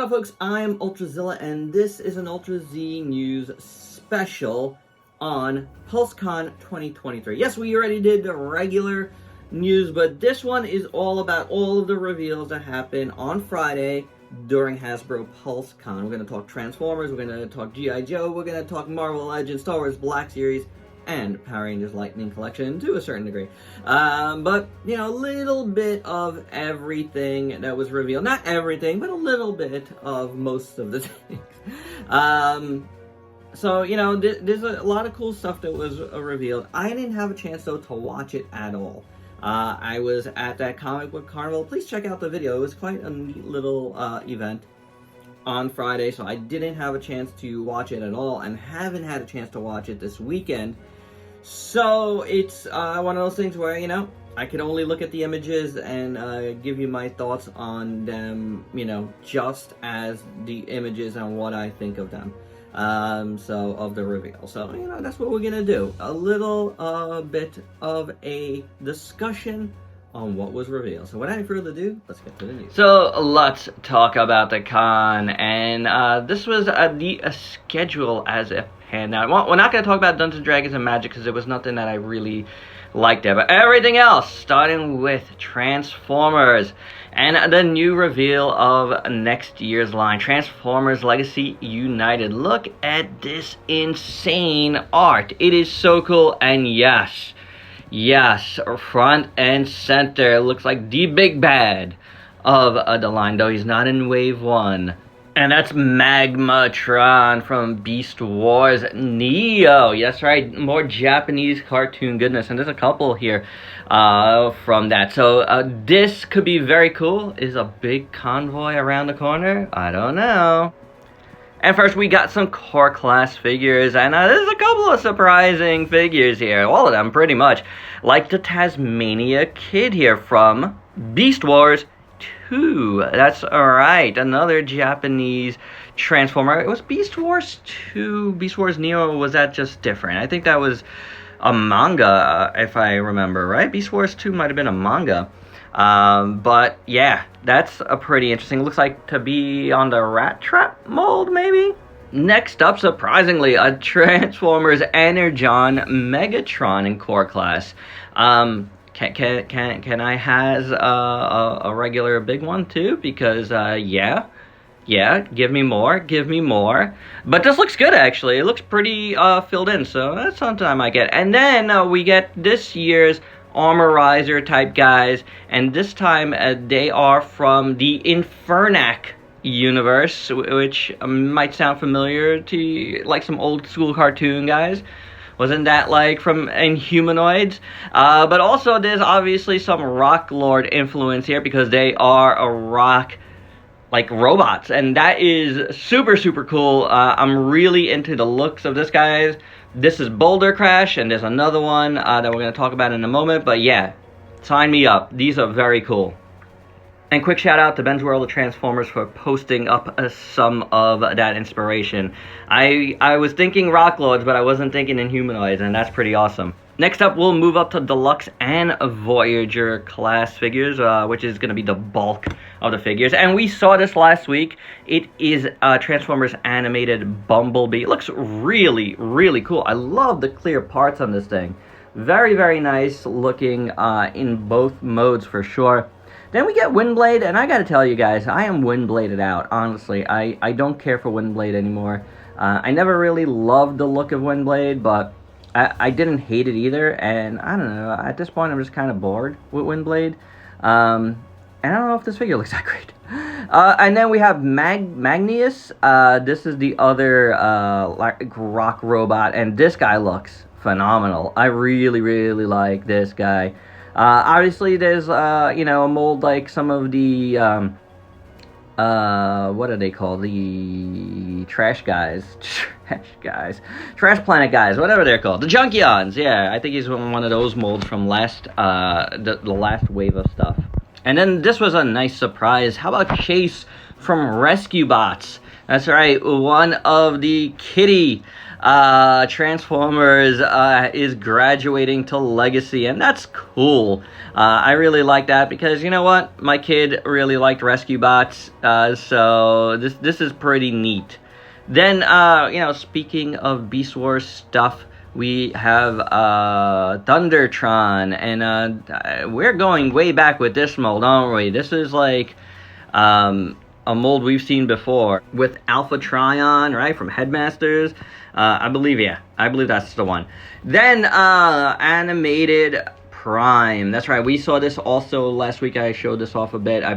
up, folks? I'm Ultrazilla, and this is an Ultra Z News special on PulseCon 2023. Yes, we already did the regular news, but this one is all about all of the reveals that happened on Friday during HASBRO PulseCon. We're going to talk Transformers, we're going to talk G.I. Joe, we're going to talk Marvel Legends, Star Wars Black Series, and Power Rangers Lightning Collection to a certain degree. But, you know, a little bit of everything that was revealed. Not everything, but a little bit of most of the things. So, you know, there's a lot of cool stuff that was revealed. I didn't have a chance, though, to watch it at all. I was at that comic book carnival. Please check out the video. It was quite a neat little event on Friday, so I didn't have a chance to watch it at all, and haven't had a chance to watch it this weekend. So it's one of those things where, you know, I can only look at the images and give you my thoughts on them, you know, just as the images and what I think of them. So of the reveal. So, you know, that's what we're gonna do. A little bit of a discussion on what was revealed. So without any further ado, let's get to the news. So let's talk about the con, and this was the schedule as it panned out. Well, we're not going to talk about Dungeons & Dragons and Magic because there was nothing that I really liked there, but everything else, starting with Transformers and the new reveal of next year's line, Transformers Legacy United. Look at this insane art. It is so cool, and yes, front and center, it looks like the big bad of the line, though he's not in Wave 1. And that's Magmatron from Beast Wars Neo. Yes, right, more Japanese cartoon goodness. And there's a couple here from that. So this could be very cool. Is a big convoy around the corner? I don't know. And first, we got some core class figures, and there's a couple of surprising figures here. All of them, pretty much. Like the Tasmania Kid here from Beast Wars 2. That's right, another Japanese Transformer. It was Beast Wars 2, Beast Wars Neo, or was that just different? I think that was a manga, if I remember, right? Beast Wars 2 might have been a manga. But yeah, that's a pretty interesting. Looks like to be on the Rat Trap mold, maybe? Next up, surprisingly, a Transformers Energon Megatron in core class. Can I has a regular big one too? Because yeah, give me more. But this looks good, actually. It looks pretty filled in, so that's something I might get. And then we get this year's Armorizer type guys, and this time they are from the Infernac universe, which might sound familiar to you, like some old school cartoon guys. Wasn't that like from Inhumanoids? But also there's obviously some Rock Lord influence here because they are a rock like robots, and that is super cool. I'm really into the looks of this guys. This is Boulder Crash, and there's another one that we're going to talk about in a moment, but yeah, sign me up. These are very cool. And quick shout out to Ben's World of Transformers for posting up some of that inspiration. I was thinking Rock Lords, but I wasn't thinking Inhumanoids, and that's pretty awesome. Next up, we'll move up to Deluxe and Voyager class figures, which is going to be the bulk of the figures. And we saw this last week. It is Transformers animated Bumblebee. It looks really cool. I love the clear parts on this thing. Very nice looking in both modes for sure. Then we get Windblade, and I gotta tell you guys, I am Windbladed out, honestly. I don't care for Windblade anymore. I never really loved the look of Windblade, but I didn't hate it either, and I don't know, at this point I'm just kind of bored with Windblade. And I don't know if this figure looks that great. And then we have Magnius. This is the other like rock robot, and this guy looks phenomenal. I really like this guy. Obviously there's you know, a mold like some of the what are they called? The trash guys. Trash Planet guys, whatever they're called. The Junkions, yeah. I think he's one of those molds from last the last wave of stuff. And then this was a nice surprise. How about Chase from Rescue Bots? That's right, one of the Kitty Transformers is graduating to Legacy, and that's cool. I really like that because, you know what? My kid really liked Rescue Bots, so this is pretty neat. Then, you know, speaking of Beast Wars stuff, we have Thundertron, and we're going way back with this mold, aren't we? This is like a mold we've seen before with Alpha Trion, right, from Headmasters. I believe that's the one. Then Animated Prime. That's right, we saw this also last week. I showed this off a bit, I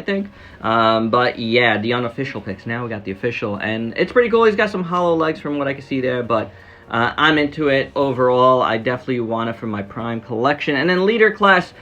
think. But yeah, the unofficial picks. Now we got the official, and it's pretty cool. He's got some hollow legs from what I can see there, but I'm into it overall. I definitely want it for my Prime collection. And then Leader Class,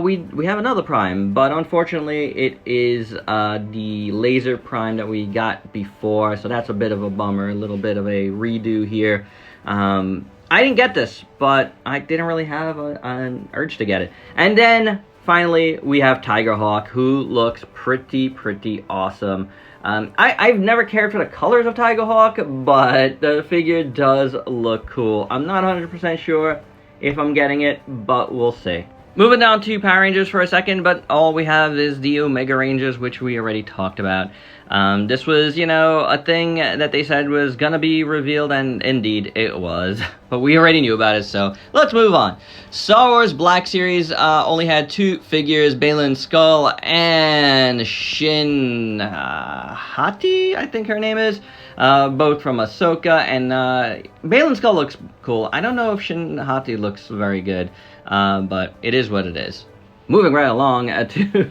we have another Prime, but unfortunately it is the Laser Prime that we got before, so that's a bit of a bummer, a little bit of a redo here. I didn't get this, but I didn't really have an urge to get it. And then finally we have Tigerhawk, who looks pretty awesome. I've never cared for the colors of Tigerhawk, but the figure does look cool. I'm not 100% sure if I'm getting it, but we'll see. Moving down to Power Rangers for a second, but all we have is the Omega Rangers, which we already talked about. This was, you know, a thing that they said was gonna be revealed, and indeed it was. But we already knew about it, so let's move on. Star Wars Black Series only had 2 figures, Baylan Skull and Shin Hati, I think her name is. Both from Ahsoka, and Baylan Skull looks cool. I don't know if Shin Hati looks very good, but it is what it is. Moving right along to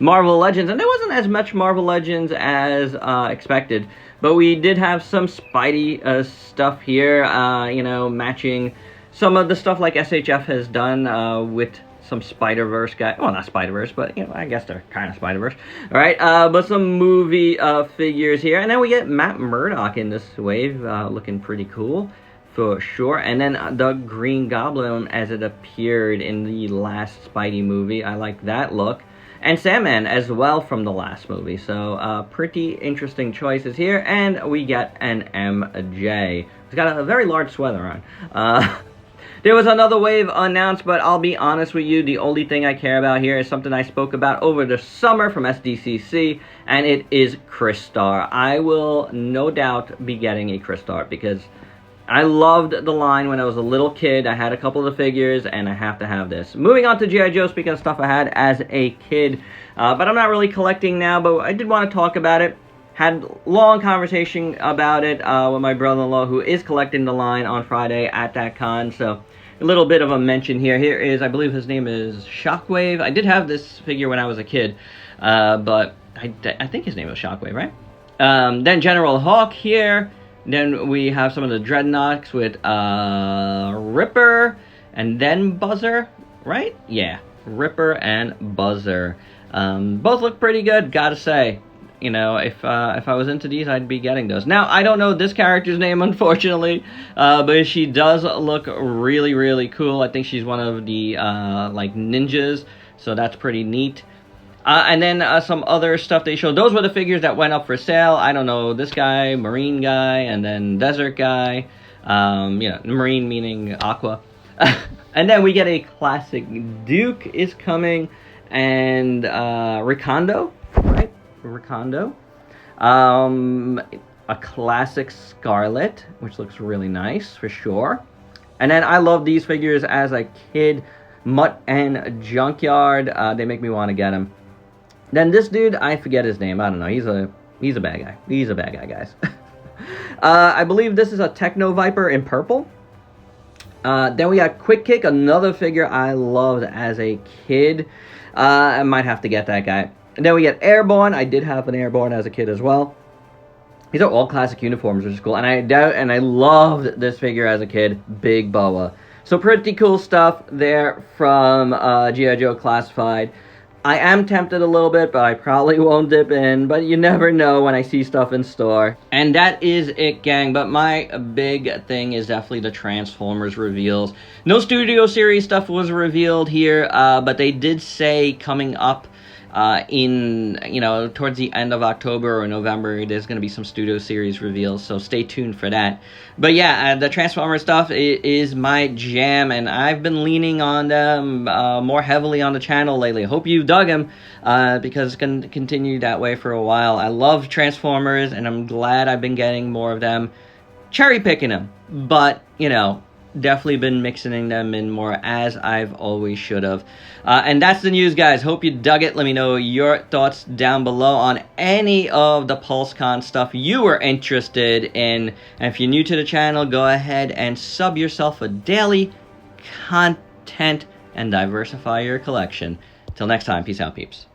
Marvel Legends, and there wasn't as much Marvel Legends as expected, but we did have some Spidey stuff here, you know, matching some of the stuff like SHF has done with some Spider-Verse guy. Well, not Spider-Verse, but, you know, I guess they're kind of Spider-Verse. All right, but some movie figures here, and then we get Matt Murdock in this wave, looking pretty cool for sure. And then the Green Goblin as it appeared in the last Spidey movie. I like that look. And Sandman as well from the last movie. So pretty interesting choices here. And we get an MJ. He's got a very large sweater on. There was another wave announced, but I'll be honest with you, the only thing I care about here is something I spoke about over the summer from SDCC, and it is Crystar. I will no doubt be getting a Crystar because I loved the line when I was a little kid. I had a couple of the figures, and I have to have this. Moving on to G.I. Joe, speaking of stuff I had as a kid, but I'm not really collecting now, but I did want to talk about it. Had a long conversation about it with my brother-in-law, who is collecting the line on Friday at that con, so a little bit of a mention here. Here is, I believe his name is Shockwave. I did have this figure when I was a kid, but I think his name was Shockwave, right? Then General Hawk here. Then we have some of the Dreadnoughts with Ripper and then Buzzer, right? Yeah, Ripper and Buzzer. Both look pretty good, gotta say. You know, if I was into these, I'd be getting those. Now, I don't know this character's name, unfortunately, but she does look really cool. I think she's one of the, like, ninjas, so that's pretty neat. And then some other stuff they showed. Those were the figures that went up for sale. I don't know, this guy, Marine guy, and then Desert guy. You know, Marine meaning Aqua. And then we get a classic Duke is coming, and Recondo, right? Recondo. A classic Scarlet, which looks really nice for sure. And then I love these figures as a kid. Mutt and Junkyard, they make me want to get them. Then this dude, I forget his name. I don't know. He's a bad guy. He's a bad guy, guys. I believe this is a Techno Viper in purple. Then we got Quick Kick, another figure I loved as a kid. I might have to get that guy. And then we get Airborne. I did have an Airborne as a kid as well. These are all classic uniforms, which is cool. And I loved this figure as a kid, Big Boa. So pretty cool stuff there from G.I. Joe Classified. I am tempted a little bit, but I probably won't dip in. But you never know when I see stuff in store. And that is it, gang. But my big thing is definitely the Transformers reveals. No Studio Series stuff was revealed here, but they did say coming up in, towards the end of October or November, there's going to be some Studio Series reveals, so stay tuned for that. But yeah, the Transformer stuff is my jam, and I've been leaning on them more heavily on the channel lately. Hope you dug them, because it's going to continue that way for a while. I love Transformers, and I'm glad I've been getting more of them. Cherry picking them, but, definitely been mixing them in more, as I've always should have. And that's the news, guys. Hope you dug it. Let me know your thoughts down below on any of the PulseCon stuff you were interested in. And if you're new to the channel, go ahead and sub yourself for daily content and diversify your collection. Till next time, peace out, peeps.